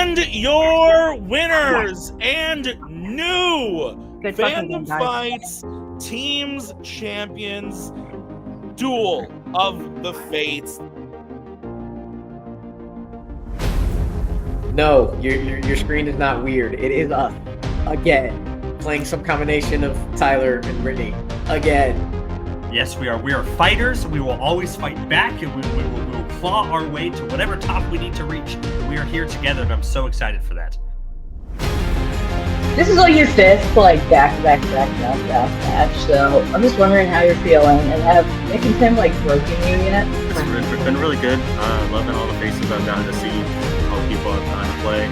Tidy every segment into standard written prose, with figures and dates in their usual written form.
And your winners and new Fandom Fights Teams Champions Duel of the Fates. No, your screen is not weird. It is us. Again. Playing some combination of Tyler and Brittany. Again. Yes, we are. We are fighters. We will always fight back, and we will claw our way to whatever top we need to reach. We are here together, and I'm so excited for that. This is like your fifth, back-to-back match, so I'm just wondering how you're feeling, and have Nick and Tim, broken you yet? It's been really good. Loving all the faces I've gotten to see, all the people I've gotten to play. I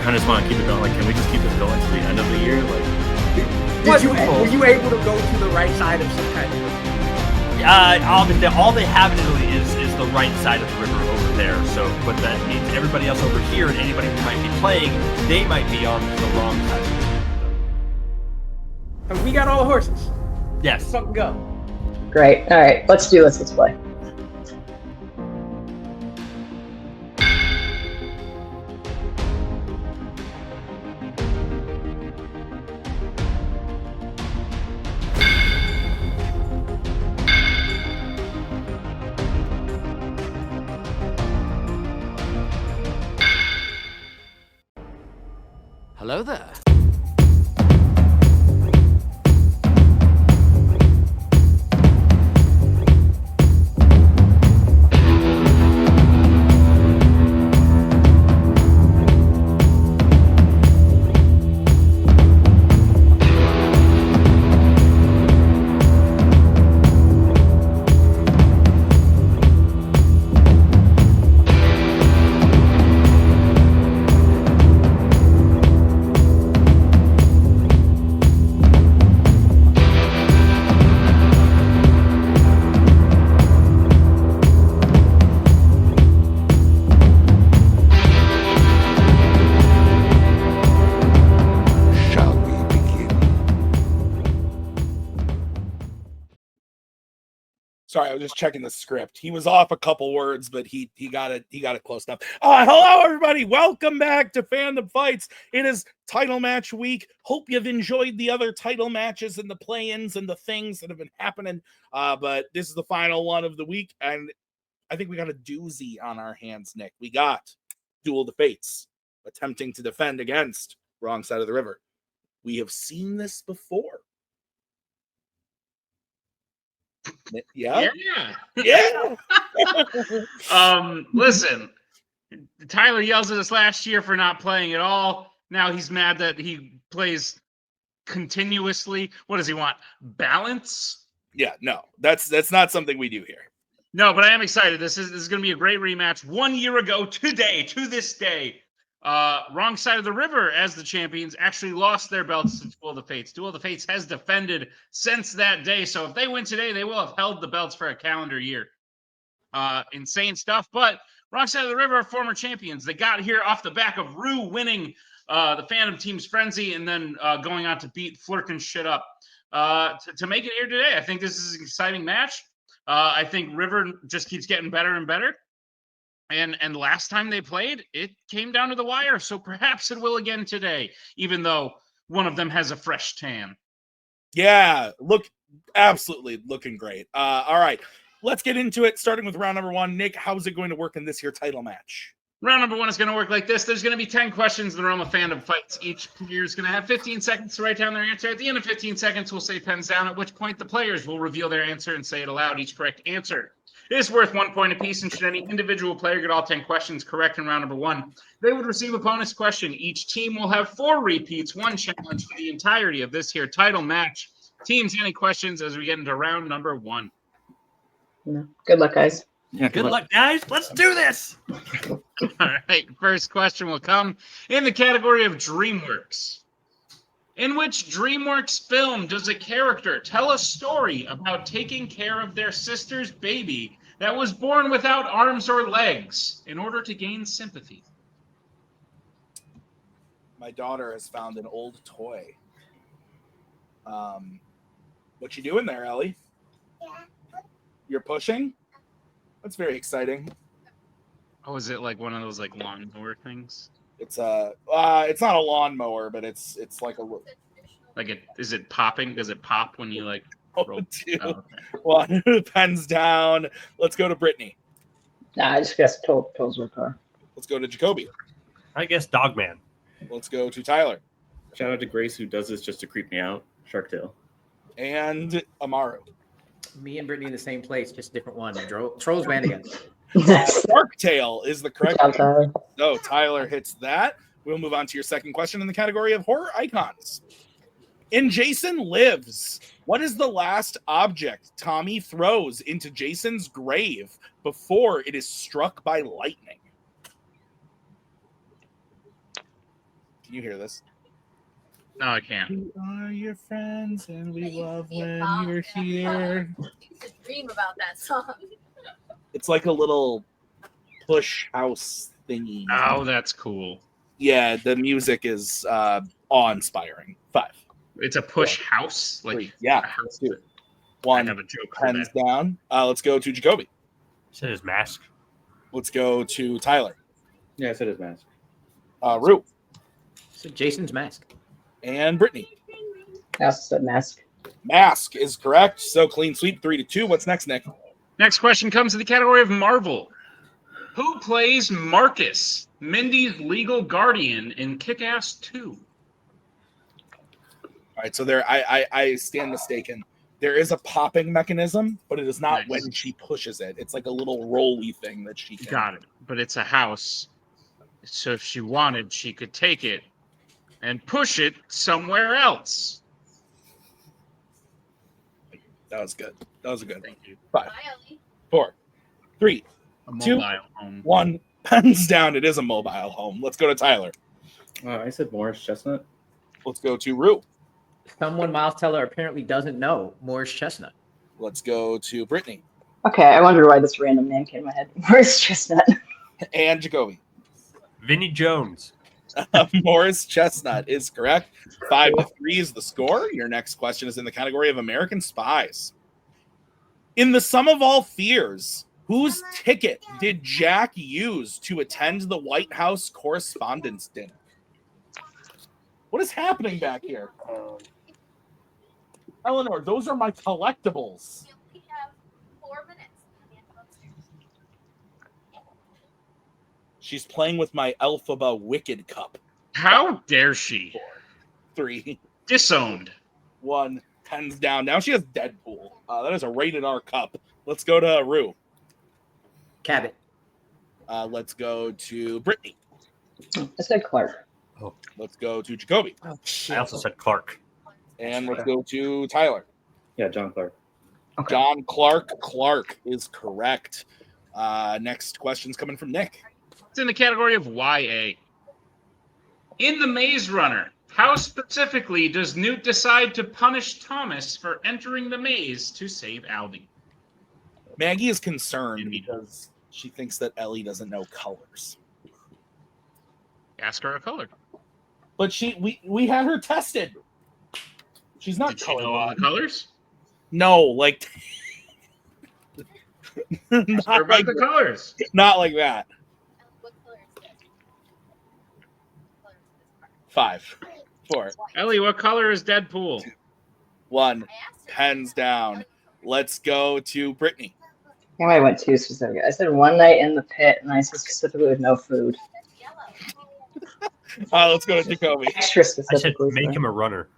kind of just want to keep it going. Can we just keep this going to the end of the year? Were you able to go to the right side of some kind of... all they have in Italy is the right side of the river over there. So, but that means everybody else over here and anybody who might be playing, they might be on the wrong side of the river. And we got all the horses. Yes. Let's fucking go. Great. All right. Let's do this. Let's play. Hello there. Sorry, I was just checking the script. He was off a couple words, but he got it close enough. Hello, everybody. Welcome back to Fandom Fights. It is title match week. Hope you've enjoyed the other title matches and the play-ins and the things that have been happening. But this is the final one of the week, and I think we got a doozy on our hands, Nick. We got Duel of the Fates attempting to defend against wrong side of the river. We have seen this before. Yeah. Listen, Tyler yells at us last year for not playing at all. Now he's mad that he plays continuously. What does he want? Balance? Yeah, no, that's not something we do here. No, but I am excited. This is going to be a great rematch. 1 year ago today, to this day, wrong side of the river as the champions actually lost their belts to Duel of the Fates. Duel of the Fates has defended since that day. So if they win today, they will have held the belts for a calendar year. Insane stuff. But wrong side of the river are former champions. They got here off the back of Rue winning the Fandom Team's Frenzy and then going on to beat Flirkin shit up to make it here today. I think this is an exciting match. I think River just keeps getting better and better. And last time they played, it came down to the wire. So perhaps it will again today, even though one of them has a fresh tan. Yeah, absolutely looking great. All right, let's get into it, starting with round number one. Nick, how's it going to work in this here title match? Round number one is going to work like this. There's going to be 10 questions in the realm of Fandom Fights. Each player is going to have 15 seconds to write down their answer. At the end of 15 seconds, we'll say pens down, at which point the players will reveal their answer and say it aloud, each correct answer. It is worth 1 point apiece, and should any individual player get all 10 questions correct in round number one, they would receive a bonus question. Each team will have 4 repeats, 1 challenge for the entirety of this here title match. Teams, any questions as we get into round number one? No. Good luck, guys. Yeah, good luck, guys. Let's do this. All right, first question will come in the category of DreamWorks. In which DreamWorks film does a character tell a story about taking care of their sister's baby that was born without arms or legs in order to gain sympathy? My daughter has found an old toy. What you doing there, Ellie? Yeah. You're pushing? That's very exciting. Oh, is it like one of those like lawnmower things? It's it's not a lawnmower, but it's like a. Like is it popping? Does it pop when you like roll? Two. Oh, okay. One pens down. Let's go to Brittany. Nah, I just guess tolls were car. Let's go to Jacoby. I guess Dogman. Let's go to Tyler. Shout out to Grace who does this just to creep me out. Shark Tale. And Amaru. Me and Brittany in the same place, just different one. Trolls band again. Shark Tale is the correct Good job, Tyler. So Tyler hits that. We'll move on to your second question in the category of horror icons. In Jason Lives, what is the last object Tommy throws into Jason's grave before it is struck by lightning? Can you hear this? No, I can't. We are your friends and we love when Wow. you're here. You should dream about that song. It's like a little push house thingy. Oh, that's cool. Yeah, the music is awe-inspiring. 5. It's a push house, like 3. Yeah. a house. 2. I 1. have a joke for Pens that. down. Let's go to Jacoby. Said his mask. Let's go to Tyler. Yeah, I said his mask. Rue. So Jason's mask. And Brittany. That's the mask. Mask is correct. So clean sweep, 3-2. What's next, Nick? Next question comes to the category of Marvel. Who plays Marcus, Mindy's legal guardian in Kick-Ass 2? All right, so there, I stand mistaken. There is a popping mechanism, but it is not Nice. when she pushes it. It's like a little rolly thing that she can. Got it. But it's a house. So if she wanted, she could take it and push it somewhere else. That was good. That was a good one. Thank you. 5, Bye, Ellie. 4, 3, A 2, mobile home. 1. Pens down. It is a mobile home. Let's go to Tyler. I said Morris Chestnut. Let's go to Rue. Someone Miles Teller apparently doesn't know Morris Chestnut. Let's go to Brittany Okay, I wonder why this random name came in my head. Where's Chestnut? and Jacoby. Vinnie Jones. Morris Chestnut is correct. 5-3 is the score. Your next question is in the category of American Spies. In The Sum of All Fears, whose ticket did Jack use to attend the White House Correspondents' Dinner? What is happening back here? Eleanor, those are my collectibles. You only have 4 minutes. She's playing with my Elphaba Wicked Cup. How dare she? 3, Disowned. 1, pens down. Now she has Deadpool. That is a rated R cup. Let's go to Rue. Cabot. Let's go to Brittany. I said Clark. Let's go to Jacoby. Oh, I shit. also said Clark. And let's go to Tyler. Yeah, John Clark. Okay. John Clark. Clark is correct. Next question's coming from Nick. It's in the category of YA. In The Maze Runner, how specifically does Newt decide to punish Thomas for entering the maze to save Aldi? Maggie is concerned because she thinks that Ellie doesn't know colors. Ask her a color. But we had her tested. She's not Did she know all the colorblind. colors? No, like Ask her about the colors. not like that. What color is this? What color is this card? 5, 4, Ellie, what color is Deadpool? 1. I asked her. Pens down. Let's go to Brittany. I think I went too specific. I said one night in the pit, and I said specifically with no food. That's yellow. Let's go to Jacoby. Extra I said specifically. make sorry. him a runner.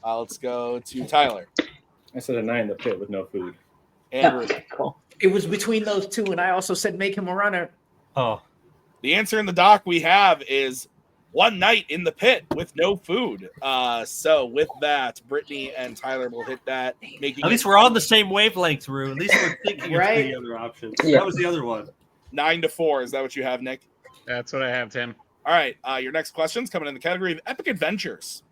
Let's go to Tyler. I said a 9 in the pit with no food. And Oh, Rue. okay, cool. It was between those two, and I also said make him a runner. Oh, The answer in the doc we have is one night in the pit with no food. So with that, Brittany and Tyler will hit that. Making at least it we're on the same wavelength, Rue. At least we're thinking Right? of the other options. Yeah. That was the other one. 9-4. Is that what you have, Nick? That's what I have, Tim. All right. Your next question's coming in the category of Epic Adventures.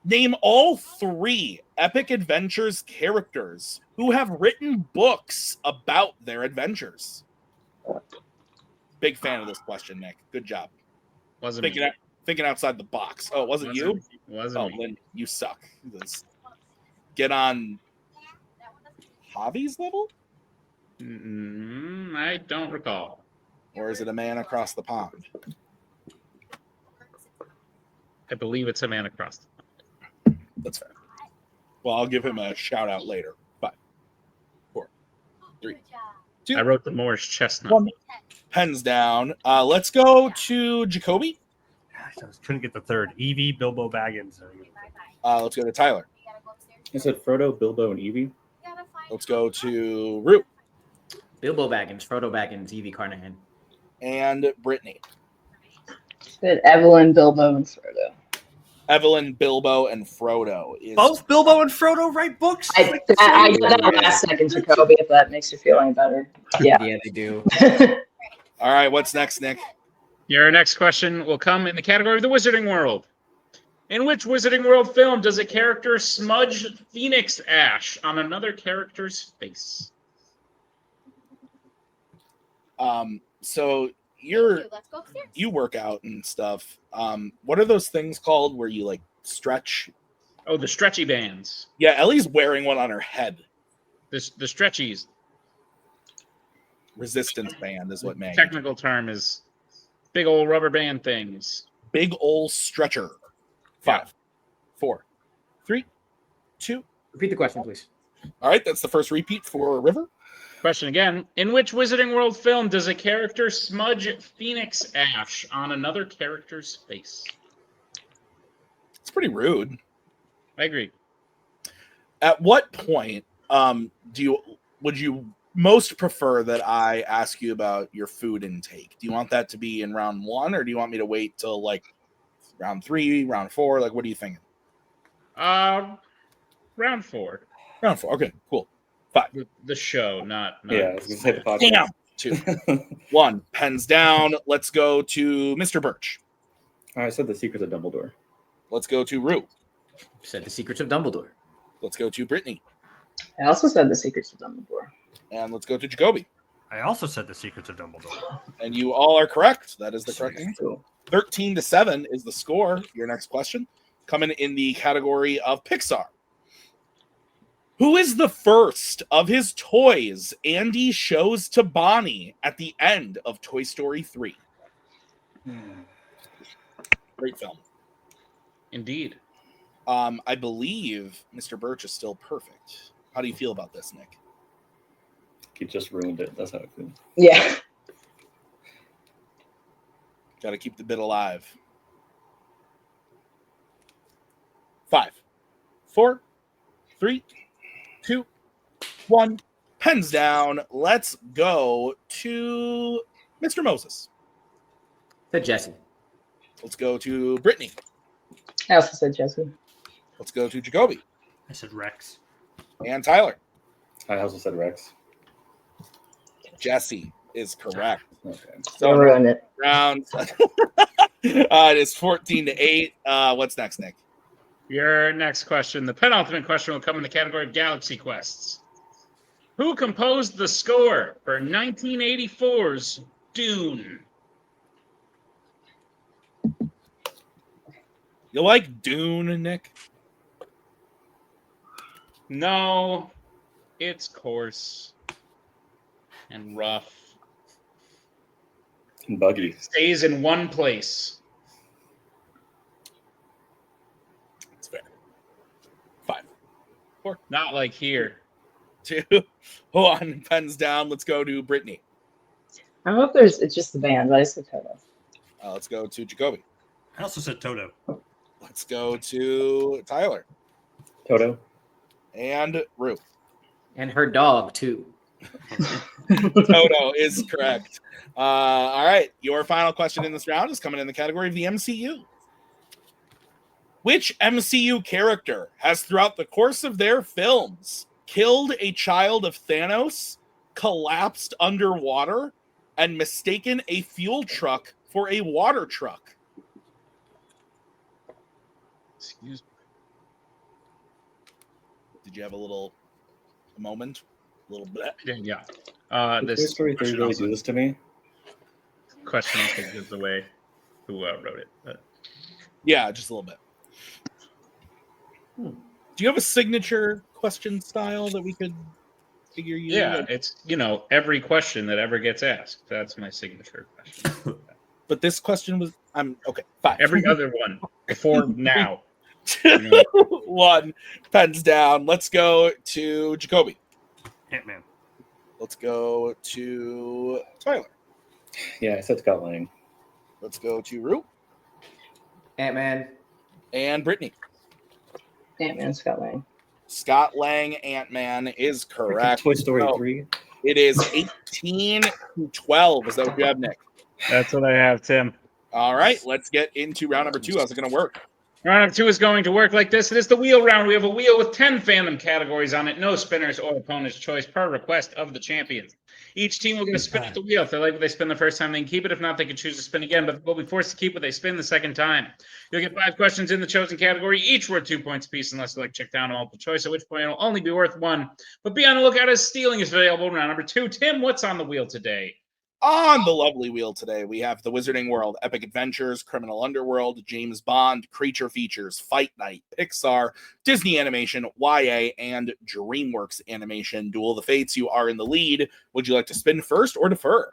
Name all 3 Epic Adventures characters who have written books about their adventures. Big fan of this question, Nick. Good job. Wasn't me. Thinking outside the box. Oh, it wasn't you? Wasn't Oh, me. Lynn, you suck. Get on Javi's level? I don't recall. or is it a man across the pond? I believe it's a man across. That's fair. Well, I'll give him a shout out later. 5, 4, 3, 2, I wrote the Moorish chestnut. 1. Pens down. Let's go to Jacoby. Gosh, I couldn't get the third. Evie, Bilbo Baggins. Let's go to Tyler. I said Frodo, Bilbo, and Evie. Let's go to Root Bilbo Baggins, Frodo Baggins, Evie Carnahan. and Brittany. Said Evelyn, Bilbo, and Frodo. Evelyn, Bilbo, and Frodo. Both Bilbo and Frodo write books? I got that last second, Jacoby, if that makes you feel any better. Yeah. Yeah, they do. All right, what's next, Nick? Your next question will come in the category of the Wizarding World. In which Wizarding World film does a character smudge phoenix ash on another character's face? So Let's go upstairs. you work out and stuff. What are those things called where you like stretch? Oh, the stretchy bands. Yeah, Ellie's wearing one on her head. The stretchies. Resistance band is what Meg. Technical term is big old rubber band things. Big ol' stretcher. 5, 4, 3, 2. Repeat the question, please. All right, that's the first repeat for River. Question again. In which Wizarding World film does a character smudge phoenix ash on another character's face? It's pretty rude. I agree. At what point would you most prefer that I ask you about your food intake? Do you want that to be in round 1, or do you want me to wait till like round 3, round 4? Like, what are you thinking? Round 4. Round 4. Okay, cool. 5. The show, not Yeah, I was gonna say the podcast. Damn. 2, 1. Pens down. Let's go to Mr. Birch. I said the Secrets of Dumbledore. Let's go to Rue. Said the Secrets of Dumbledore. Let's go to Brittany. I also said the Secrets of Dumbledore. And let's go to Jacoby. I also said the Secrets of Dumbledore. And you all are correct. That is the correct answer. Cool. 13-7 is the score. Your next question coming in the category of Pixar. Who is the first of his toys Andy shows to Bonnie at the end of Toy Story 3? Great film. Indeed. I believe Mr. Birch is still perfect. How do you feel about this, Nick? He just ruined it. That's how I feel. Yeah. Got to keep the bit alive. 5, 4, 3, 2, 1. Pens down. Let's go to Mr. Moses. Said Jesse. Let's go to Brittany. I also said Jesse. Let's go to Jacoby I said Rex. and Tyler. I also said Rex. Jesse is correct. Okay. Don't So ruin it. round. It is 14-8. What's next, Nick? Your next question, the penultimate question, will come in the category of Galaxy Quests. Who composed the score for 1984's Dune? You like Dune, Nick? No, it's coarse and rough. And Buggy. Stays in one place. It's fair. 5, 4, Not like here. 2, 1. Pens down. Let's go to Brittany. I don't know if it's just the band, but I said Toto. Let's go to Jacoby. I also said Toto. Let's go to Tyler Toto. and Rue. And her dog, too. Toto is correct. All right. Your final question in this round is coming in the category of the MCU. Which MCU character has, throughout the course of their films, killed a child of Thanos, collapsed underwater, and mistaken a fuel truck for a water truck? Excuse me. Did you have a moment? A little bit? Yeah. Did Toy This Story 3 question really also, do this to me? question also gives away who wrote it. But Yeah, just a little bit. Do you have a signature question style that we could figure you. Yeah, it's every question that ever gets asked. That's my signature question. But this question was okay. 5. Every other one before now. 2, 1. Pens down. Let's go to Jacoby. Ant-Man. Let's go to Tyler. Yeah, I said Scott Lang. Let's go to Rue Ant-Man. and Brittany. Ant-Man, Scott Lang. Scott Lang, Ant-Man is correct. Toy Story So 3. it is 18 to 12. Is that what you have, Nick? That's what I have, Tim. All right, let's get into round number 2. How's it going to work? Round number 2 is going to work like this. It is the wheel round. We have a wheel with 10 fandom categories on it. No spinners or opponent's choice per request of the champions. Each team will get a spin at the wheel. If they like what they spin the first time, they can keep it. If not, they can choose to spin again, but they'll be forced to keep what they spin the second time. You'll get 5 questions in the chosen category, each worth 2 points apiece, unless you like check down a multiple choice, at which point it'll only be worth 1. But be on the lookout as stealing is available in round number 2. Tim, what's on the wheel today? On the lovely wheel today, we have the Wizarding World, Epic Adventures, Criminal Underworld, James Bond, Creature Features, Fight Night, Pixar, Disney Animation, YA, and DreamWorks Animation. Duel of the Fates, you are in the lead. Would you like to spin first or defer?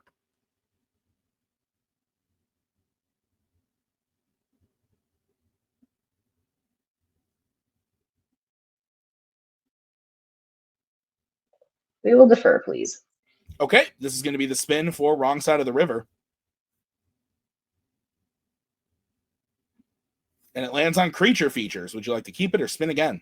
We will defer, please. Okay, this is going to be the spin for Wrong Side of the River. And it lands on Creature Features. Would you like to keep it or spin again?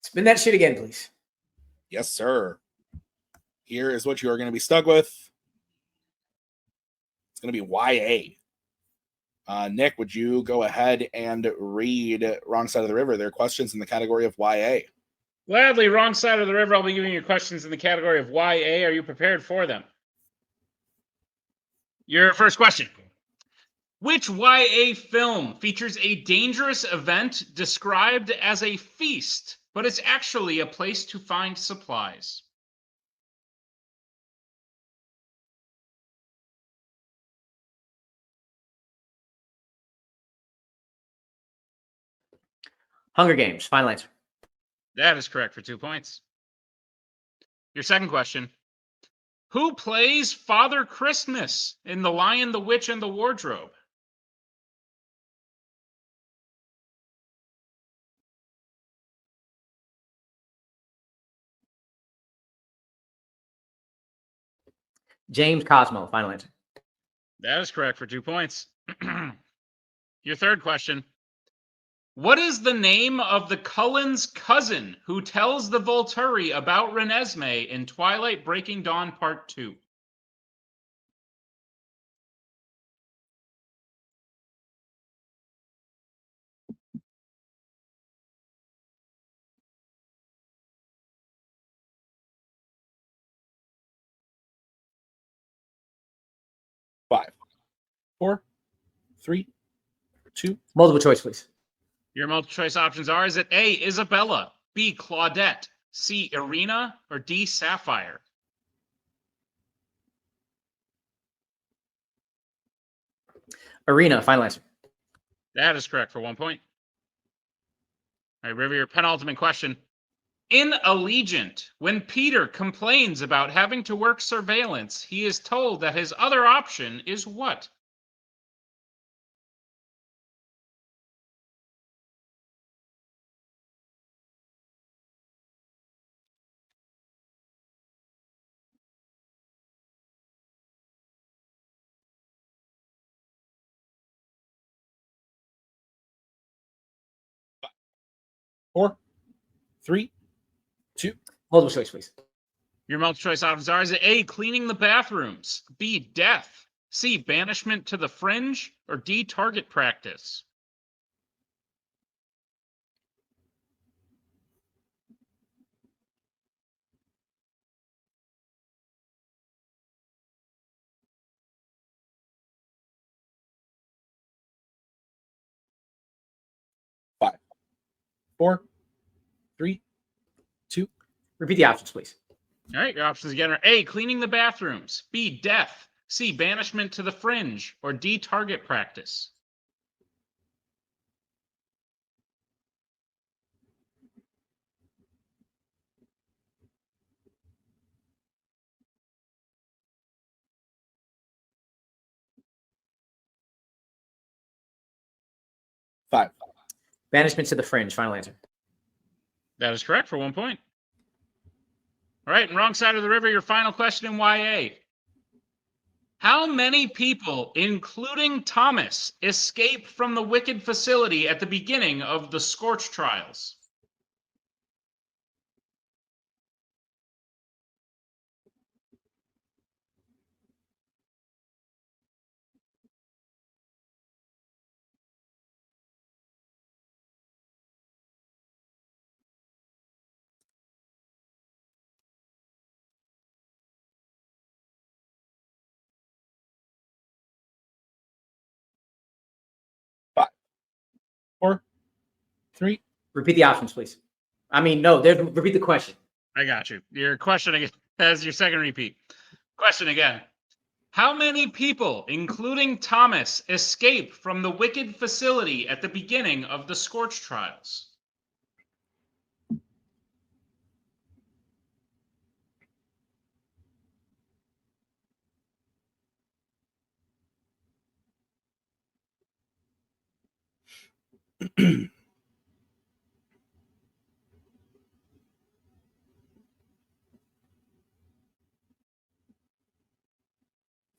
Spin that shit again, please. Yes, sir. Here is what you are going to be stuck with. It's going to be YA. Nick, would you go ahead and read Wrong Side of the River? There are questions in the category of YA. Gladly, Wrong Side of the River. I'll be giving you questions in the category of YA. Are you prepared for them? Your first question. Which YA film features a dangerous event described as a feast, but it's actually a place to find supplies? Hunger Games. Final answer. That is correct for 2 points. Your second question. Who plays Father Christmas in The Lion, the Witch, and the Wardrobe? James Cosmo. Final answer. That is correct for 2 points. Your third question. What is the name of the Cullen's cousin who tells the Volturi about Renesmee in Twilight Breaking Dawn Part 2? Five, 4, 3, 2. Multiple choice, please. Your multiple choice options are: is it A, Isabella, B, Claudette, C, Irina, or D, Sapphire? Irina. Final answer. That is correct for 1 point. All right, River, your penultimate question. In Allegiant, when Peter complains about having to work surveillance, he is told that his other option is what? Four, 3, 2. Multiple choice, please. Your multiple choice options are: is it A, cleaning the bathrooms, B, death, C, banishment to the fringe, or D, target practice? 4, 3, 2. Repeat the options, please. All right, your options again are A, cleaning the bathrooms, B, death, C, banishment to the fringe, or D, target practice. Five. Banishment to the fringe. Final answer. That is correct for 1 point. All right, and wrong side of the river, your final question in YA. How many people, including Thomas, escaped from the Wicked facility at the beginning of the Scorch trials? Five, 4, 3. Repeat the options, please. I mean, no, repeat the question. I got you. Your question again as your second repeat. Question again. How many people, including Thomas, escaped from the Wicked facility at the beginning of the Scorch trials?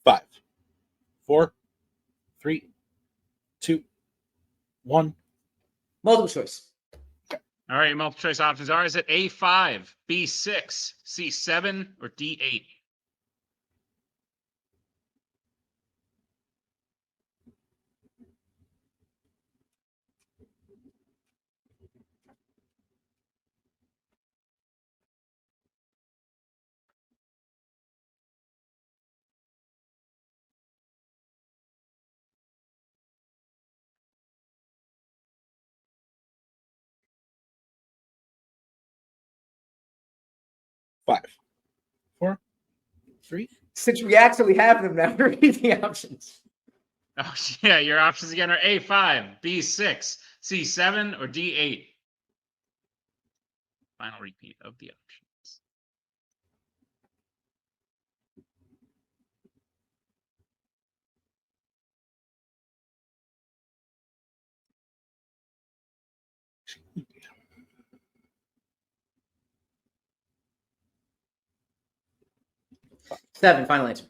Five, 4, 3, 2, 1. Multiple choice. All right, your multiple choice options are: is it A5, B6, C7, or D8? Five, 4, 3. Since we actually have them now, repeat the options. Oh, yeah, your options again are A5, B6, C7, or D8. Final repeat of the options. Seven. Final answer.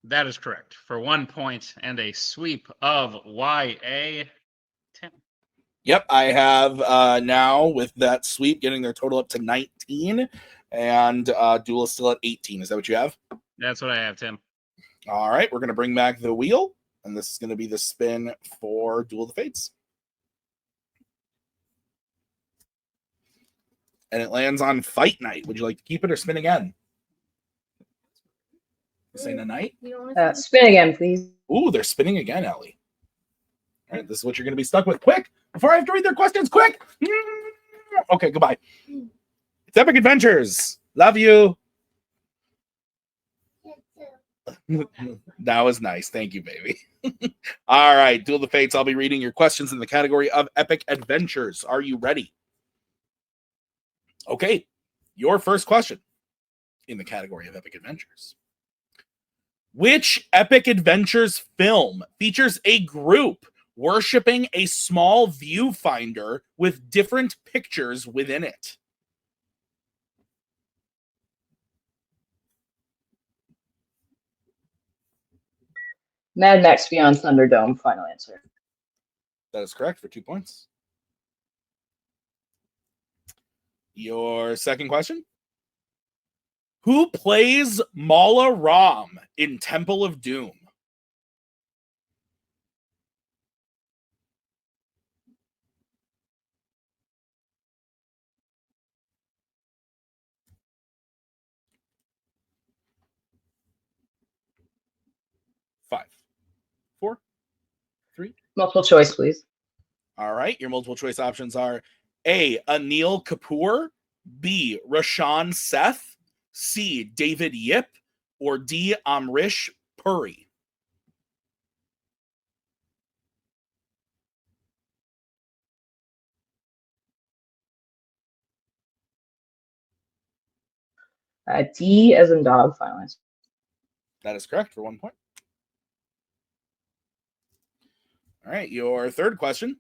That is correct for 1 point and a sweep of YA. Tim. Yep, I have now with that sweep getting their total up to 19, and Duel is still at 18. Is that what you have? That's what I have, Tim. All right, we're going to bring back the wheel, and this is going to be the spin for Duel of the Fates. And it lands on Fight Night. Would you like to keep it or spin again? Saying a night? Spin again, please. Ooh, they're spinning again, Ellie. All right, this is what you're going to be stuck with. Quick, before I have to read their questions, quick. Okay, goodbye. It's Epic Adventures. Love you. That was nice. Thank you, baby. All right, Duel of the Fates. I'll be reading your questions in the category of Epic Adventures. Are you ready? Okay, your first question in the category of Epic Adventures. Which Epic Adventures film features a group worshiping a small viewfinder with different pictures within it? Mad Max Beyond Thunderdome. Final answer. That is correct for 2 points. Your second question. Who plays Mala Ram in Temple of Doom? Five, 4, 3. Multiple choice, please. All right. Your multiple choice options are A, Anil Kapoor, B, Rashawn Seth, C, David Yip, or D, Amrish Puri. D as in dog, final answer. That is correct for 1 point. All right. Your third question.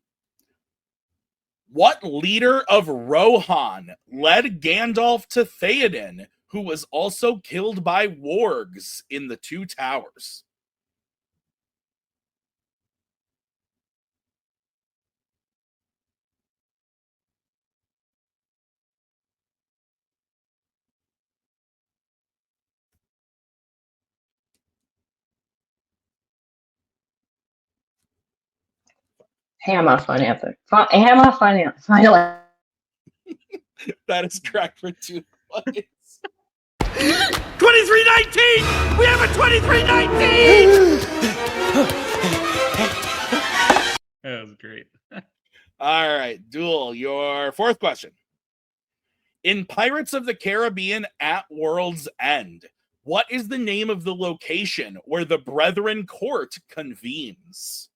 What leader of Rohan led Gandalf to Theoden, who was also killed by wargs in the Two Towers? Hammer, final answer. Hammer, final answer. That is correct for 2 points. 23-19! We have a 23-19! That was great. All right, Duel, your fourth question. In Pirates of the Caribbean at World's End, what is the name of the location where the Brethren Court convenes?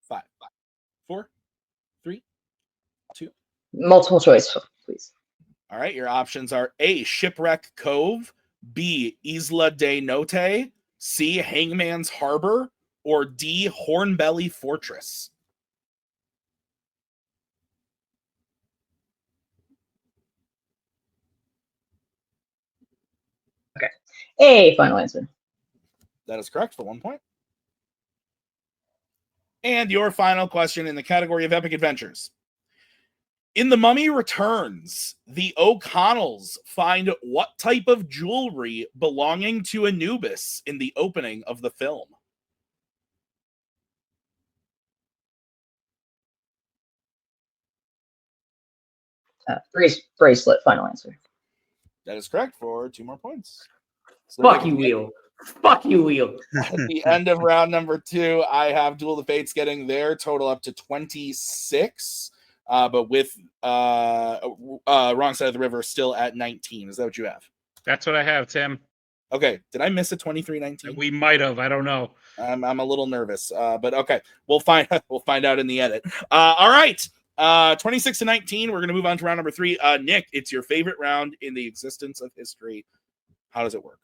Five, 4, 3, 2. Multiple choice, please. All right, your options are A, Shipwreck Cove, B, Isla de Note, C, Hangman's Harbor, or D, Hornbelly Fortress. A, final answer. That is correct for 1 point. And your final question in the category of epic adventures. In The Mummy Returns, the O'Connells find what type of jewelry belonging to Anubis in the opening of the film? Bracelet, final answer. That is correct for 2 more points. So Fuck you, Wheel. Fuck you, Wheel. at the end of round number 2, I have Duel of the Fates getting their total up to 26, but with Wrong Side of the River still at 19. Is that what you have? That's what I have, Tim. Okay. Did I miss a 23-19? We might have. I don't know. I'm a little nervous, but okay. We'll find out in the edit. All right. 26-19. We're going to move on to round number 3. Nick, it's your favorite round in the existence of history. How does it work?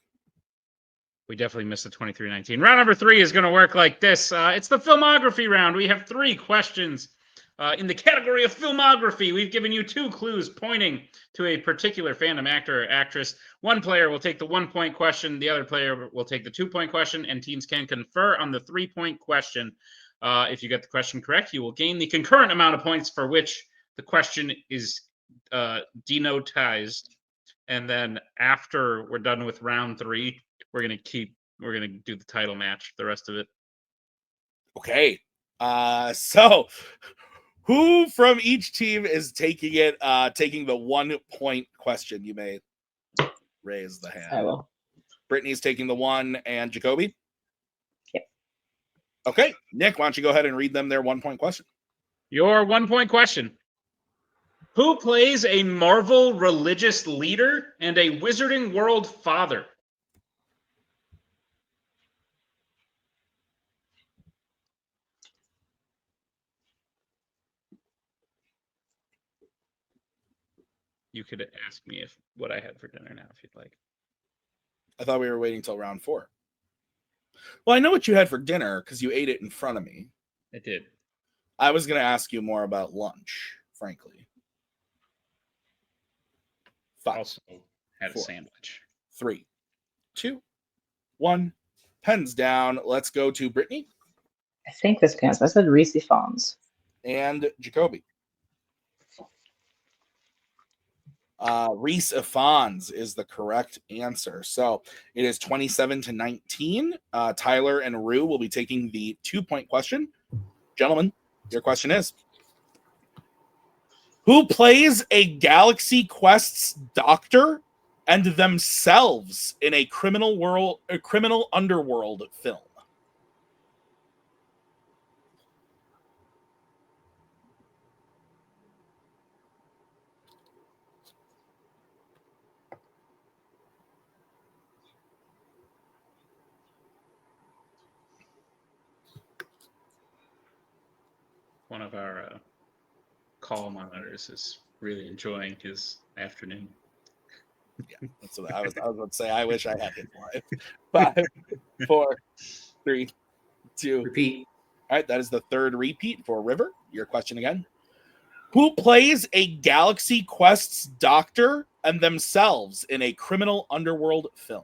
We definitely missed the 23-19. Round number 3 is going to work like this. It's the filmography round. We have 3 questions. In the category of filmography, we've given you 2 clues pointing to a particular fandom actor or actress. One player will take the 1-point question. The other player will take the 2-point question, and teams can confer on the 3-point question. If you get the question correct, you will gain the concurrent amount of points for which the question is denotized. And then after we're done with round 3, we're gonna do the title match, the rest of it. Okay. So who from each team is taking it? Taking the 1-point question you made? Raise the hand. I will. Brittany's taking the 1, and Jacoby. Yep. Okay, Nick, why don't you go ahead and read them their 1-point question? Your 1-point question. Who plays a Marvel religious leader and a Wizarding World father? You could ask me what I had for dinner now, if you'd like. I thought we were waiting till round 4. Well, I know what you had for dinner because you ate it in front of me. I did. I was going to ask you more about lunch, frankly. 5, Also had 4, a sandwich. 3, 2, 1. Pens down. Let's go to Brittany I think this counts. I said Reese Fawns. and Jacoby. Reese Ifans is the correct answer. So it is 27-19. Tyler and Rue will be taking the 2-point question. Gentlemen, Your question is, who plays a Galaxy Quest's doctor and themselves in a criminal underworld film? One of our call monitors is really enjoying his afternoon. Yeah, that's what I was about to say. I wish I had him live. 5, 4, 3, 2. Repeat. All right, that is the third repeat for River. Your question again. Who plays a Galaxy Quest's doctor and themselves in a criminal underworld film?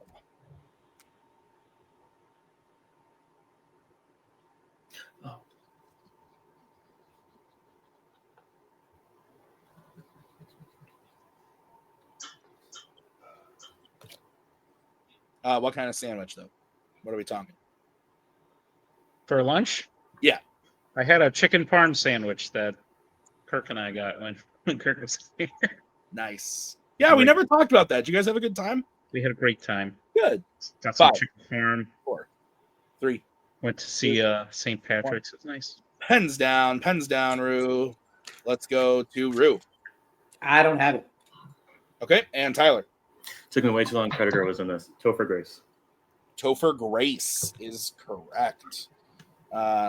What kind of sandwich, though? What are we talking? For lunch? Yeah. I had a chicken parm sandwich that Kirk and I got when Kirk was here. Nice. Yeah, we never talked about that. Did you guys have a good time? We had a great time. Good. Got some 5, chicken parm. 4, 3. Went to see St. Patrick's. It was nice. Pens down, Rue. Let's go to Rue. I don't have it. Okay, and Tyler. Took me way too long. Predator was in this. Topher Grace. Topher Grace is correct.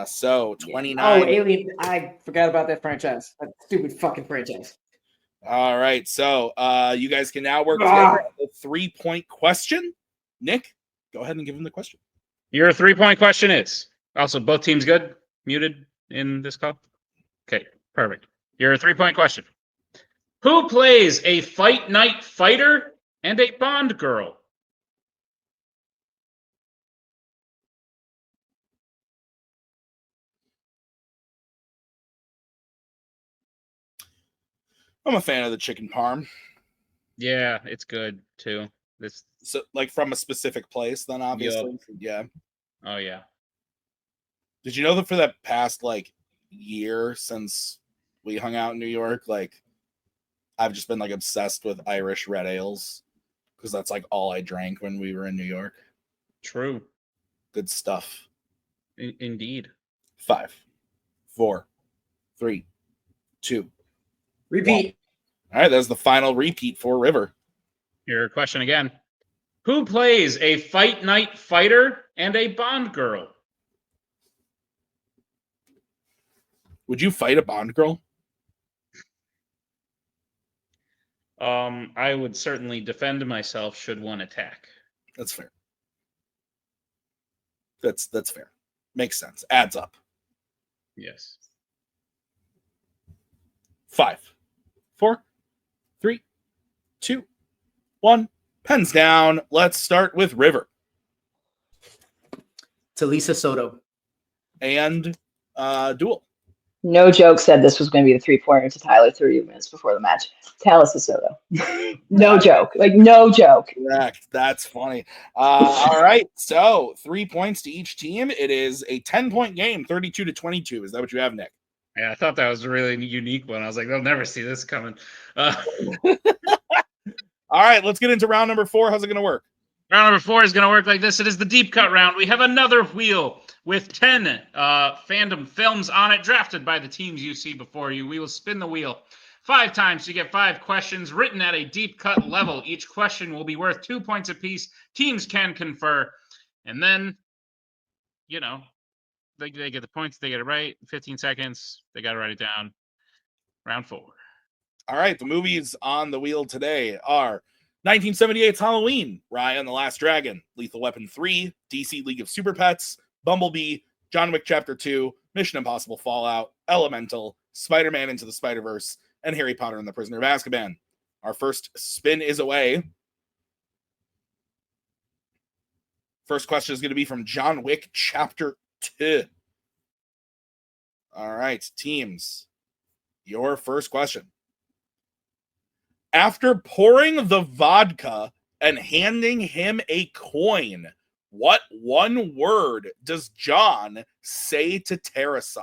So 29. Oh, Alien. I forgot about that franchise. That stupid fucking franchise. All right. So you guys can now work together on the 3-point question. Nick, go ahead and give him the question. Your 3-point question is also both teams good? Muted in this call? Okay, perfect. Your 3-point question. Who plays a fight night fighter and a Bond girl? I'm a fan of the chicken parm. Yeah, it's good too. This So, like from a specific place, then obviously. Yep. Yeah. Oh yeah. Did you know that for that past like year since we hung out in New York, like I've just been like obsessed with Irish red ales because that's like all I drank when we were in New York. True. Good stuff. Indeed. 5, 4, 3, 2. Repeat. All right, that's the final repeat for River. Your question again. Who plays a fight night fighter and a Bond girl? Would you fight a Bond girl? I would certainly defend myself should one attack. That's fair. That's fair. Makes sense. Adds up. Yes. 5, 4, 3, 2, 1. Pens down. Let's start with River Talisa Soto. and Duel. No joke said this was going to be the 3-pointer to Tyler 30 minutes before the match. Talisa Soto. No joke. Like, no joke. Correct. That's funny. All right. So 3 points to each team. It is a 10-point game, 32-22. Is that what you have, Nick? Yeah, I thought that was a really unique one. I was like, they'll never see this coming. All right. Let's get into round number 4. How's it going to work? Round number 4 is going to work like this. It is the deep cut round. We have another wheel with 10 fandom films on it, drafted by the teams you see before you. We will spin the wheel 5 times to get 5 questions written at a deep cut level. Each question will be worth 2 points apiece. Teams can confer. And then, you know, they get the points. They get it right. 15 seconds. They got to write it down. Round 4. All right. The movies on the wheel today are 1978's Halloween, Raya and the Last Dragon, Lethal Weapon 3, DC League of Super Pets, Bumblebee, John Wick Chapter 2, Mission Impossible Fallout, Elemental, Spider-Man Into the Spider-Verse, and Harry Potter and the Prisoner of Azkaban. Our first spin is away. First question is going to be from John Wick Chapter 2. All right, teams, your first question. After pouring the vodka and handing him a coin, what one word does John say to Tarasov?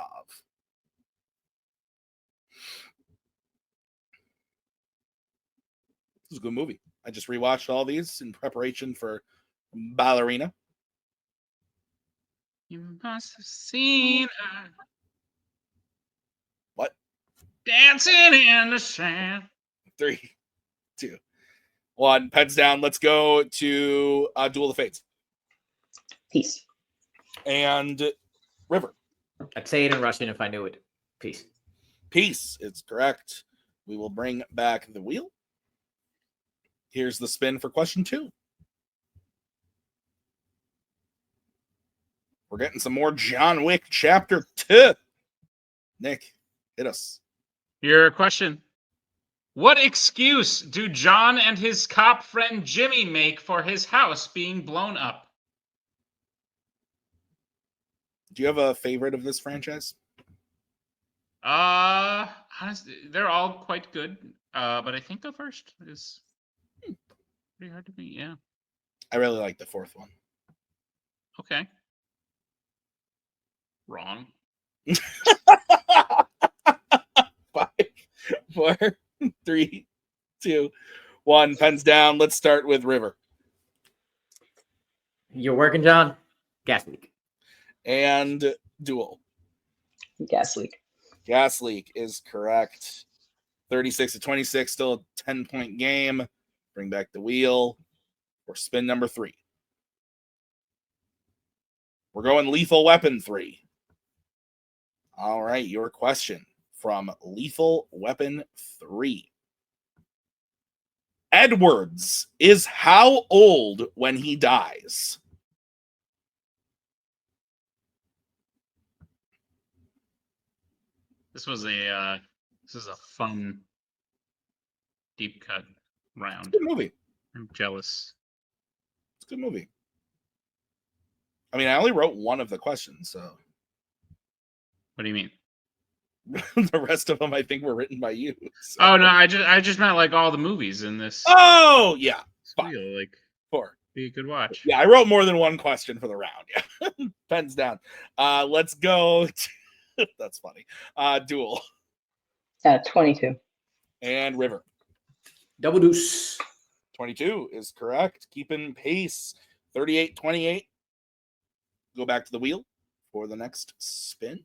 was a good movie. I just rewatched all these in preparation for Ballerina. You must have seen her What? dancing in the sand. 3, 2, 1. Pens down. Let's go to Duel of the Fates. Peace. And River. I'd say it in Russian if I knew it. Peace. Peace. It's correct. We will bring back the wheel. Here's the spin for question 2. We're getting some more John Wick Chapter 2. Nick, hit us. Your question. What excuse do John and his cop friend Jimmy make for his house being blown up? Do you have a favorite of this franchise? Honestly, they're all quite good. But I think the first is pretty hard to beat. Yeah. I really like the 4th one. Okay. Wrong. 5, 4, 3, 2, 1. Pens down. Let's start with River. You're working, John? Gas leak. And Duel. Gas leak. Gas leak is correct. 36-26, still a 10-point game. Bring back the wheel for spin number 3. We're going Lethal Weapon 3. All right, your question from Lethal Weapon 3. Edwards is how old when he dies? This is a fun deep cut round. Good movie. I'm jealous. It's a good movie. I mean, I only wrote one of the questions, so What do you mean? the rest of them I think were written by you. So. Oh no, I just meant like all the movies in this. Oh yeah, 5, Like 4. be a good watch. Yeah, I wrote more than one question for the round. Yeah, pens down. Let's go. That's funny. Duel 22. and River. Double deuce. 22 is correct. Keeping pace. 38-28. Go back to the wheel for the next spin.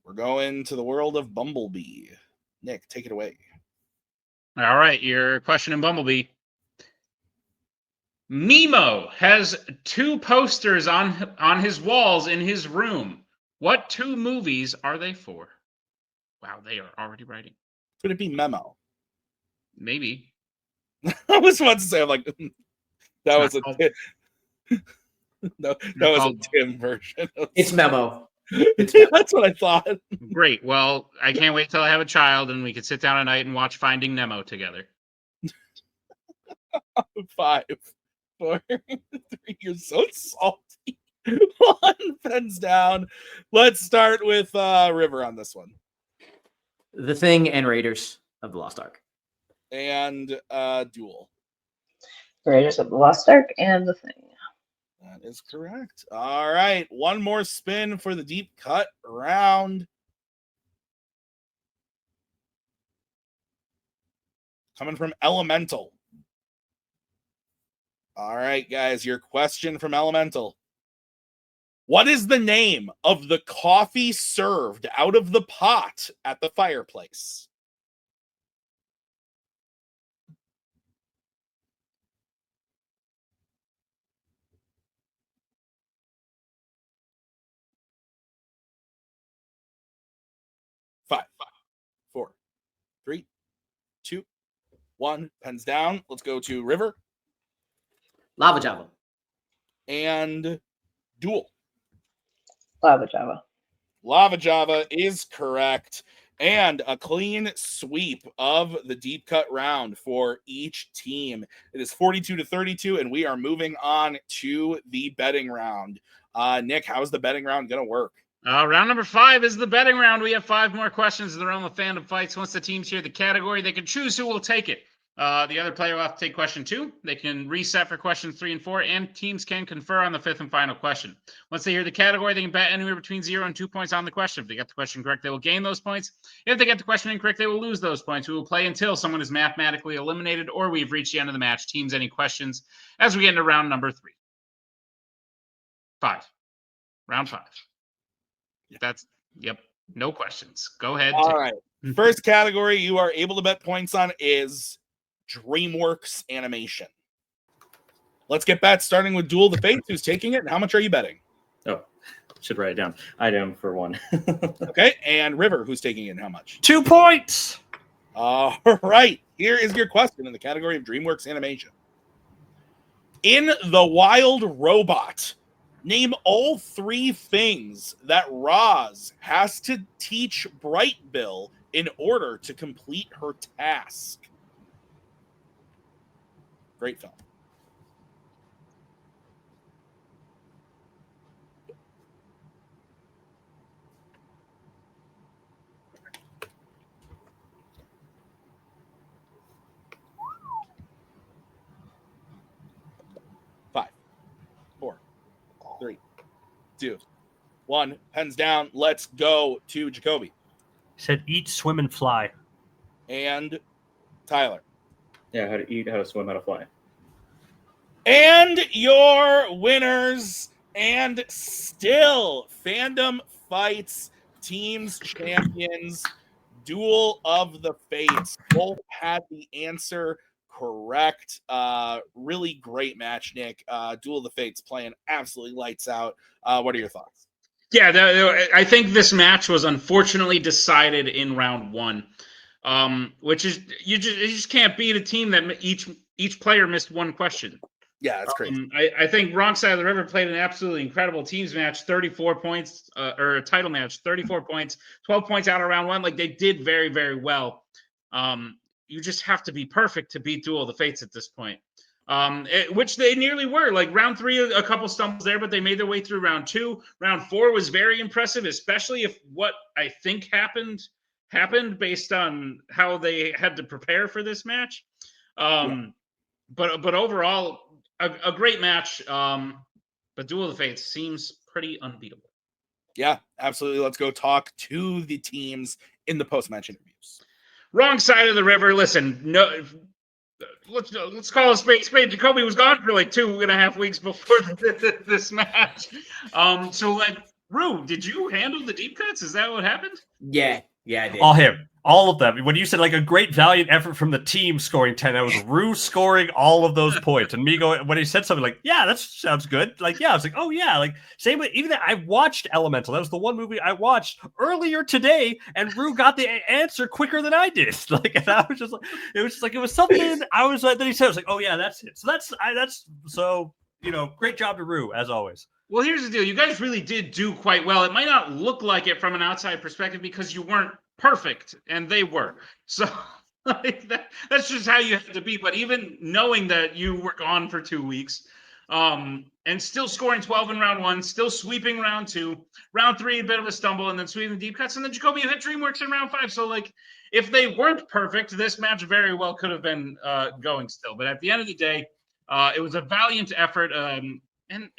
We're going to the world of Bumblebee. Nick, take it away. All right, your question in Bumblebee. Mimo has 2 posters on his walls in his room. What 2 movies are they for? Wow, they are already writing. Could it be Memo? Maybe. I was about to say, I'm like, that was a that was a Tim version. It's Memo. That's what I thought. Great. Well, I can't wait till I have a child and we can sit down at night and watch Finding Nemo together. 5, 4, 3. You're so salty. 1 pens down. Let's start with River on this one. The Thing and Raiders of the Lost Ark. And Duel. Raiders of the Lost Ark and The Thing. That is correct. All right. One more spin for the deep cut round. Coming from Elemental. All right, guys. Your question from Elemental. What is the name of the coffee served out of the pot at the fireplace? Five, 4, 3, 2, 1. Pens down. Let's go to River Lava Java. and Duel. Lava Java. Lava Java is correct. And a clean sweep of the deep cut round for each team. It is 42-32, and we are moving on to the betting round. Nick, how's the betting round going to work? Round number 5 is the betting round. We have 5 more questions in the realm of Fandom Fights. Once the teams hear the category, they can choose who will take it. The other player will have to take question 2. They can reset for questions 3 and 4, and teams can confer on the 5th and final question. Once they hear the category, they can bet anywhere between 0 and 2 points on the question. If they get the question correct, they will gain those points. If they get the question incorrect, they will lose those points. We will play until someone is mathematically eliminated or we've reached the end of the match. Teams, any questions as we get into round number 3? 5. Round 5. Yep. No questions. Go ahead. All right. First category you are able to bet points on is DreamWorks animation. Let's get bets starting with Duel the Fates. Who's taking it and how much are you betting? Oh, should write it down. I am for 1. Okay. And River, who's taking it and how much? 2 points. All right. Here is your question in the category of DreamWorks animation. In The Wild Robot, name all 3 things that Roz has to teach Brightbill in order to complete her task. Great film. Five, 4, 3, 2, 1. Pens down. Let's go to Jacoby. Said eat, swim, and fly. And Tyler. Yeah, how to eat, how to swim, how to fly. And your winners, and still Fandom Fights Teams Champions, Duel of the Fates. Both had the answer correct. Really great match, Nick. Duel of the Fates playing absolutely lights out. What are your thoughts? Yeah, I think this match was unfortunately decided in round 1, which is you just can't beat a team that each player missed 1 question. Yeah, that's crazy. I think Wrong Side of the River played an absolutely incredible teams match, 34 points, or a title match, 34 points, 12 points out of round 1. Like, they did very, very well. You just have to be perfect to beat Duel of the Fates at this point, which they nearly were. Like, round 3, a couple stumbles there, but they made their way through round 2. Round 4 was very impressive, especially if what I think happened based on how they had to prepare for this match. But overall, a great match. But Duel of the Fates seems pretty unbeatable. Yeah, absolutely. Let's go talk to the teams in the post-match interviews. Wrong Side of the River. Listen, no, let's call a spade spade. Jacoby was gone for like 2.5 weeks before this match. So, like, Rue, did you handle the deep cuts? Is that what happened? Yeah, I did. All him. All of them. When you said like a great valiant effort from the team scoring 10, that was Rue scoring all of those points. And me going, when he said something like, yeah, that sounds good. Like, yeah, I was like, oh yeah. Like, same way, even that I watched Elemental. That was the one movie I watched earlier today, and Rue got the answer quicker than I did. Like, and I was just like, it was something I was like, then he said, I was like, oh yeah, that's it. So great job to Rue, as always. Well, here's the deal. You guys really did do quite well. It might not look like it from an outside perspective because you weren't perfect, and they were. So like that's just how you have to be. But even knowing that you were gone for 2 weeks, and still scoring 12 in round 1, still sweeping round 2, round 3, a bit of a stumble, and then sweeping deep cuts, and then Jacoby hit DreamWorks in round 5. So, like, if they weren't perfect, this match very well could have been going still. But at the end of the day, it was a valiant effort. And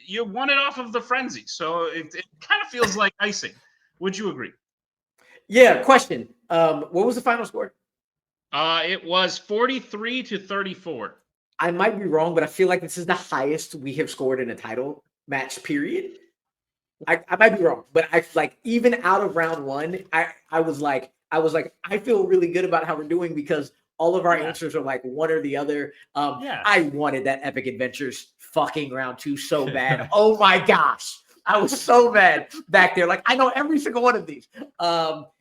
you won it off of the frenzy. So it kind of feels like icing. Would you agree? Yeah, question. What was the final score? It was 43-34. I might be wrong, but I feel like this is the highest we have scored in a title match, period. I might be wrong, but I like even out of round 1, I was like, I feel really good about how we're doing because all of our answers are like one or the other. I wanted that Epic Adventures fucking round 2 so bad. Oh my gosh. I was so mad back there. Like, I know every single one of these.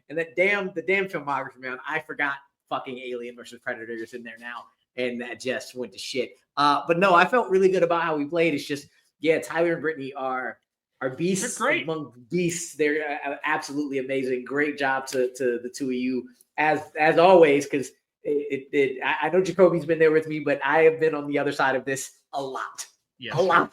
And the damn filmography, man. I forgot fucking Alien versus Predator is in there now. And that just went to shit. But no, I felt really good about how we played. It's just, yeah, Tyler and Brittany are beasts among beasts. They're absolutely amazing. Great job to the two of you as always, because I know Jacoby's been there with me, but I have been on the other side of this a lot. Yes. A lot.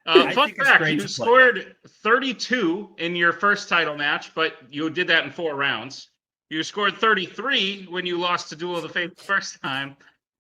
Fun fact, you scored 32 in your first title match, but you did that in 4 rounds. You scored 33 when you lost to Duel of the Fates the first time.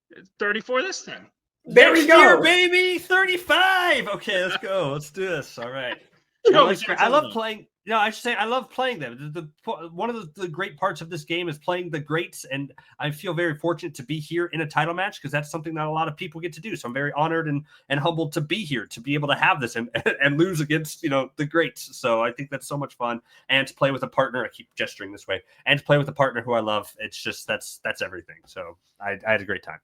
It's 34 this time. There we Next year, go. baby, 35. Okay, let's go. Let's do this. All right. Go, No, it's Michelle, great. I tell love me. playing. No, I should say I love playing them. One of the great parts of this game is playing the greats, and I feel very fortunate to be here in a title match because that's something that a lot of people get to do. So I'm very honored and humbled to be here, to be able to have this and lose against the greats. So I think that's so much fun, and to play with a partner. I keep gesturing this way, and to play with a partner who I love. It's just that's everything. So I had a great time.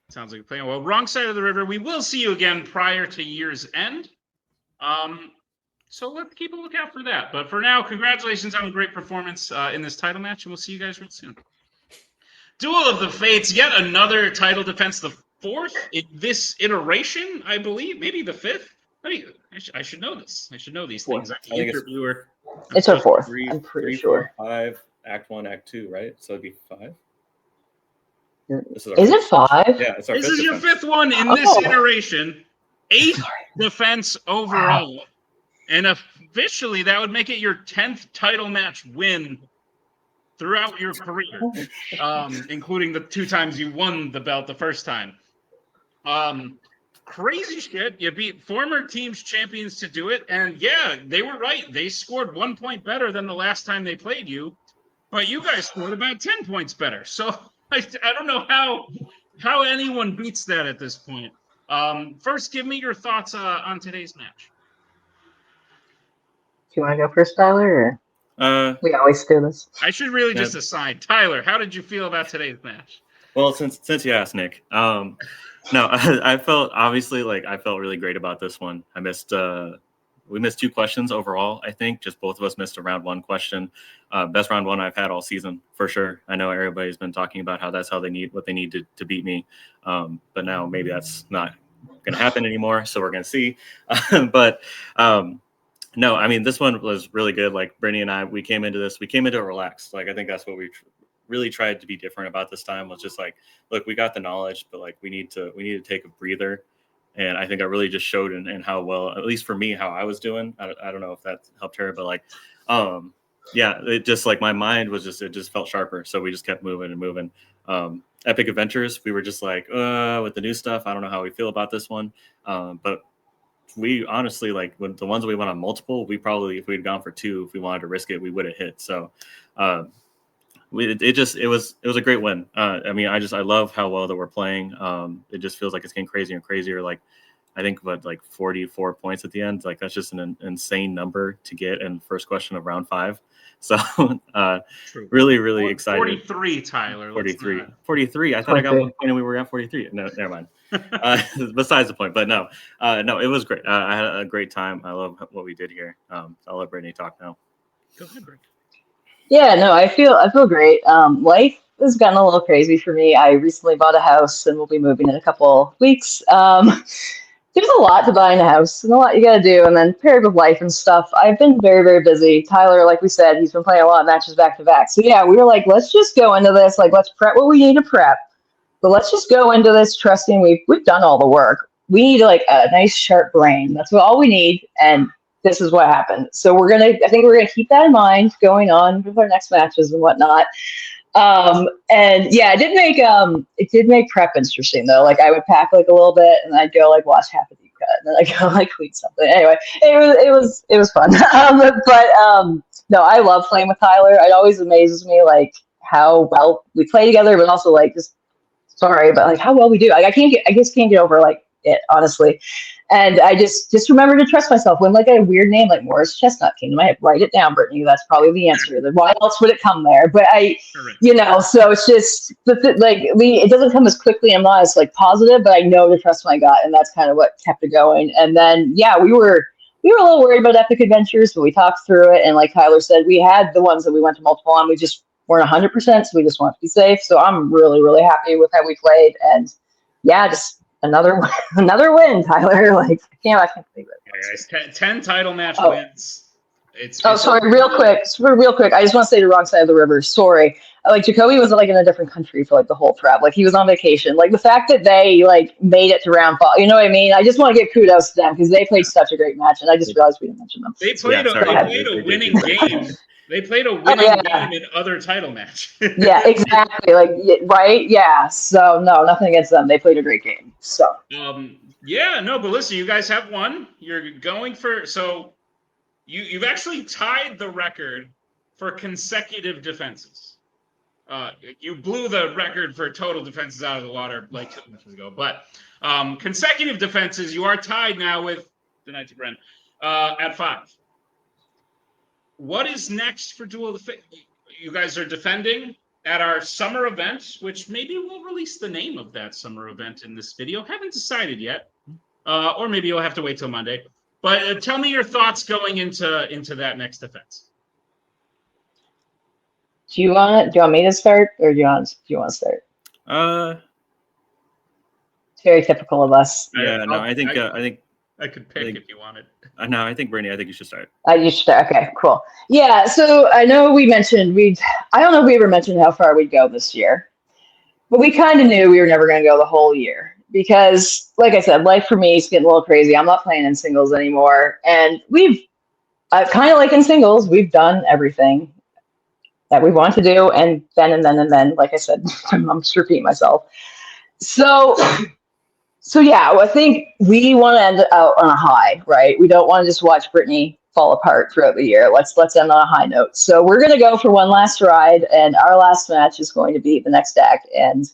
Sounds like a plan. Well, wrong side of the river. We will see you again prior to year's end. So let's keep a lookout for that. But for now, congratulations on a great performance in this title match, and we'll see you guys real soon. Duel of the Fates, yet another title defense, the fourth in this iteration, I believe, maybe the fifth. I should know this. I should know these things. I'm the interviewer. It's our fourth. Three, I'm pretty 3, sure. 4, 5, Act 1, Act 2, right? So it'd be 5. This Is it 5? Yeah, it's our This fifth is your defense. fifth one in this Oh. iteration. 8th defense overall. And officially, that would make it your 10th title match win throughout your career, including the 2 times you won the belt the first time. Crazy shit. You beat former teams champions to do it. And yeah, they were right. They scored 1 point better than the last time they played you. But you guys scored about 10 points better. So I don't know how anyone beats that at this point. First, give me your thoughts on today's match. Do you want to go first, Tyler? Or we always do this. I should really just assign. Tyler, how did you feel about today's match? Well, since you asked, Nick, no, I felt really great about this one. We missed 2 questions overall. I think just both of us missed a round 1 question. Best round 1 I've had all season for sure. I know everybody's been talking about how that's how what they need to beat me, but now maybe that's not going to happen anymore. So we're going to see. But no, I mean, this one was really good. Like Brittany and I, we came into it relaxed. Like I think that's what we really tried to be different about this time. Was just like, look, we got the knowledge, but like we need to take a breather. And I think I really just showed in how well, at least for me, how I was doing. I don't know if that helped her, but like, yeah, it just like my mind was it just felt sharper. So we just kept moving and moving. Epic Adventures, we were just like, with the new stuff, I don't know how we feel about this one. But we honestly, like when the ones we went on multiple, we probably, if we'd gone for 2, if we wanted to risk it, we would have hit. So it was a great win. I mean, I love how well that we're playing. It just feels like it's getting crazier and crazier. Like I think like 44 points at the end. Like that's just an insane number to get in first question of round 5. So really, really excited. 43, Tyler. 43. I thought I got 1 point and we were at 43. No, never mind. Besides the point, but no, it was great. I had a great time. I love what we did here. I'll let Brittany talk now. Go ahead, Brittany. Yeah, no, I feel great. Life has gotten a little crazy for me. I recently bought a house and we'll be moving in a couple weeks. There's a lot to buy in a house and a lot you got to do, and then paired with life and stuff. I've been very, very busy. Tyler, like we said, he's been playing a lot of matches back to back. So yeah, we were like, let's just go into this. Like, let's prep what we need to prep, but let's just go into this trusting we've done all the work. We need like a nice sharp brain. That's all we need, and this is what happened. So I think we're gonna keep that in mind going on with our next matches and whatnot. And yeah, it did make prep interesting though. Like I would pack like a little bit and I'd go like watch half a deep cut and then I'd go like clean something. Anyway, it was fun. No, I love playing with Tyler. It always amazes me like how well we play together, but also like just sorry, but like how well we do. Like I just can't get over like it, honestly. And I just remember to trust myself when like a weird name like Morris Chestnut came to my head. Write it down, Brittany. That's probably the answer. Why else would it come there? But so it's just it doesn't come as quickly. I'm not as like positive, but I know to trust my gut, and that's kind of what kept it going. And then yeah, we were a little worried about Epic Adventures, but we talked through it. And like Tyler said, we had the ones that we went to multiple on. We just weren't 100%, so we just wanted to be safe. So I'm really, really happy with how we played. And yeah, just another win, Tyler. Like I can't believe it. Yeah, guys, 10 title match wins. Sorry, real quick. I just want to say the wrong side of the river. Sorry. Like Jacoby was like in a different country for like the whole prep. Like he was on vacation. Like the fact that they like made it to round 5. You know what I mean? I just want to give kudos to them because they played such a great match, and I just realized we didn't mention them. They played a winning game. They played a winning yeah. game in other title match. Yeah, exactly. Like, right? Yeah. So no, nothing against them. They played a great game. So Yeah, no, but listen, you guys have won. You're going for you've actually tied the record for consecutive defenses. You blew the record for total defenses out of the water like 2 matches ago, but consecutive defenses, you are tied now with the Knights of Ren at 5. What is next for Duel of the Fates? You guys are defending at our summer event, which maybe we'll release the name of that summer event in this video. Haven't decided yet, or maybe you'll have to wait till Monday. But tell me your thoughts going into that next defense. do you want me to start, or do you want to start? It's very typical of us. Yeah, no, I think I could pick if you wanted. no, I think Brittany, I think you should start. You should start. Okay, cool. Yeah. So I know we mentioned I don't know if we ever mentioned how far we'd go this year, but we kind of knew we were never going to go the whole year because, like I said, life for me is getting a little crazy. I'm not playing in singles anymore, and we've kind of like in singles, we've done everything that we want to do, and then, like I said, I'm just repeating myself. So yeah, I think we want to end out on a high, right? We don't want to just watch Brittany fall apart throughout the year. Let's end on a high note. So we're gonna go for one last ride, and our last match is going to be the next deck. And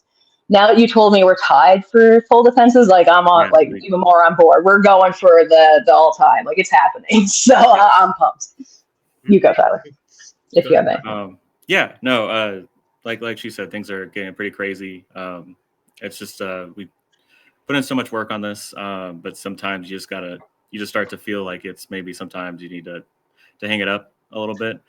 now that you told me we're tied for full defenses, like I'm on, like even more on board. We're going for the all time, like it's happening. So I'm pumped. You go, Tyler, if you have anything. Yeah, no, like she said, things are getting pretty crazy. It's just we put in so much work on this, but sometimes you just start to feel like it's maybe sometimes you need to hang it up a little bit.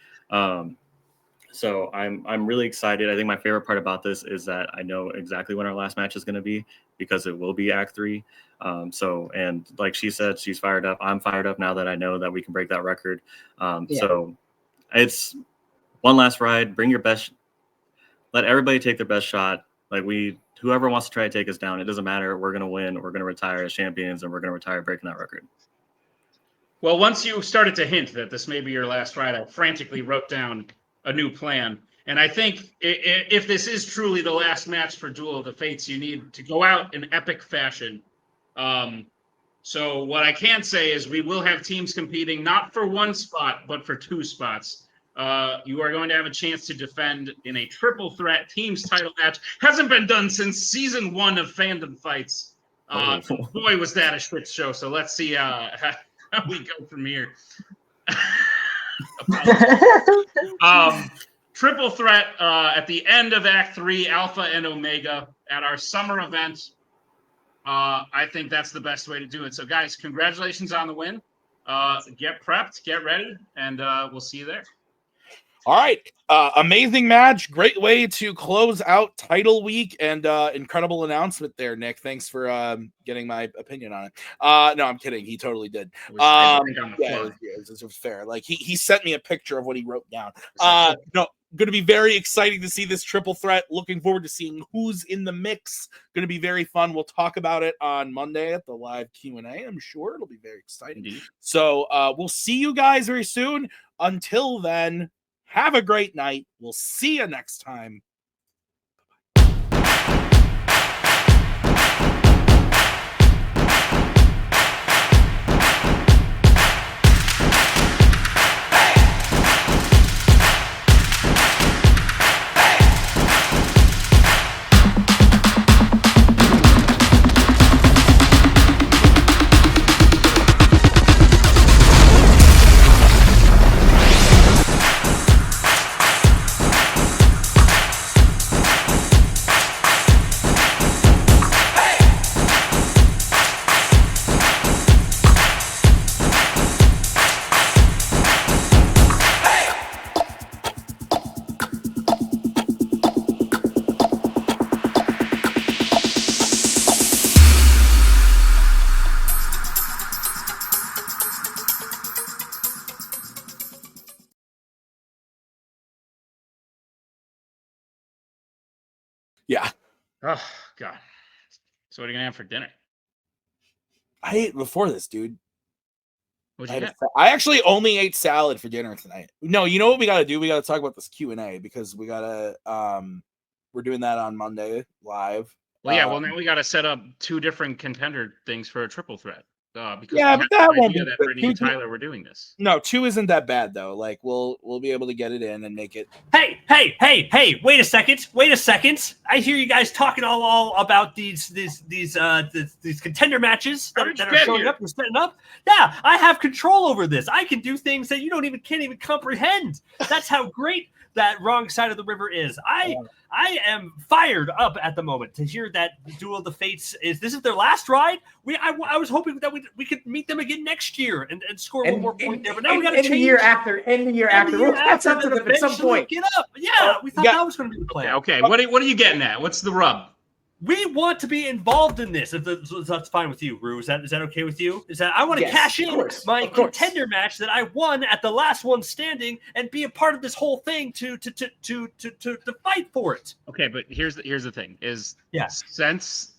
So I'm really excited. I think my favorite part about this is that I know exactly when our last match is going to be because it will be Act 3. And like she said, she's fired up. I'm fired up now that I know that we can break that record. So it's one last ride. Bring your best. Let everybody take their best shot. Like whoever wants to try to take us down, it doesn't matter. We're going to win. We're going to retire as champions, and we're going to retire breaking that record. Well, once you started to hint that this may be your last ride, I frantically wrote down a new plan. And I think if this is truly the last match for Duel of the Fates, you need to go out in epic fashion. So what I can say is we will have teams competing not for one spot, but for 2 spots. You are going to have a chance to defend in a triple threat teams title match. Hasn't been done since season 1 of Fandom Fights. Boy, was that a shit show. So let's see how we go from here. Triple threat at the end of Act 3, Alpha and Omega at our summer event. I think that's the best way to do it. So, guys, congratulations on the win. Get prepped, get ready, and we'll see you there. All right. Amazing match. Great way to close out title week, and incredible announcement there, Nick. Thanks for getting my opinion on it. No, I'm kidding. He totally did. Yeah, it was fair. Like he sent me a picture of what he wrote down. No, going to be very exciting to see this triple threat. Looking forward to seeing who's in the mix. Going to be very fun. We'll talk about it on Monday at the live Q&A. I'm sure it'll be very exciting. Indeed. So we'll see you guys very soon. Until then, have a great night. We'll see you next time. Yeah. Oh, God. So what are you going to have for dinner? I ate before this, dude. What'd you get? I actually only ate salad for dinner tonight. No, you know what we got to do? We got to talk about this Q&A because we got to we're doing that on Monday live. Well, yeah. Well, now we got to set up 2 different contender things for a triple threat. Because Yeah, we but had that no won't idea be that good. Brittany and Tyler were doing this. No, 2 isn't that bad though. Like we'll be able to get it in and make it. Hey! Wait a second! I hear you guys talking all about these contender matches How that did you are get showing here? up and setting up. Yeah, I have control over this. I can do things that you can't even comprehend. That's how great that Wrong Side of the River is. I am fired up at the moment to hear that Duel of the Fates is their last ride. I was hoping that we could meet them again next year and score one more point there. But now we got to change. The year after. We'll catch up to them at some point. Get up. Yeah, we thought that was going to be the plan. Okay. What are you getting at? What's the rub? We want to be involved in this. If that's fine with you, Rue. Is that okay with you? Is that I want to cash in my contender match that I won at the last one standing and be a part of this whole thing to fight for it. Okay, but here's the thing: since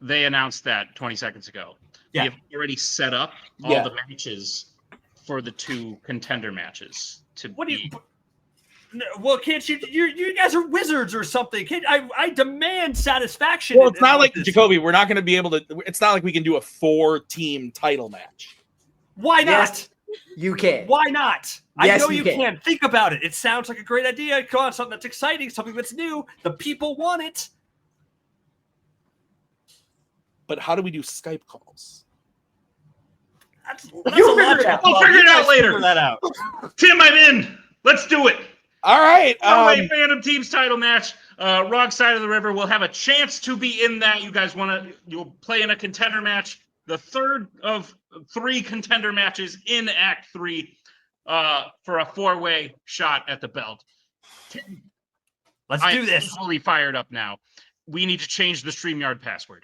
they announced that 20 seconds ago, we have already set up all the matches for the 2 contender matches. Well, can't you guys are wizards or something? I demand satisfaction. Well, it's not like Jacoby. We're not going to be able to. It's not like we can do a 4-team title match. Why not? Yes, you can. Why not? Yes, I know you can. Think about it. It sounds like a great idea. Come on, something that's exciting, something that's new. The people want it. But how do we do Skype calls? That's We'll figure it out. We'll figure it out later. Figure that out. Tim, I'm in. Let's do it. All right. Norway Fandom Teams title match. Wrong Side of the River will have a chance to be in that. You guys you'll play in a contender match. The 3rd of 3 contender matches in Act 3 for a 4-way shot at the belt. Let's do this. I'm fully fired up now. We need to change the StreamYard password.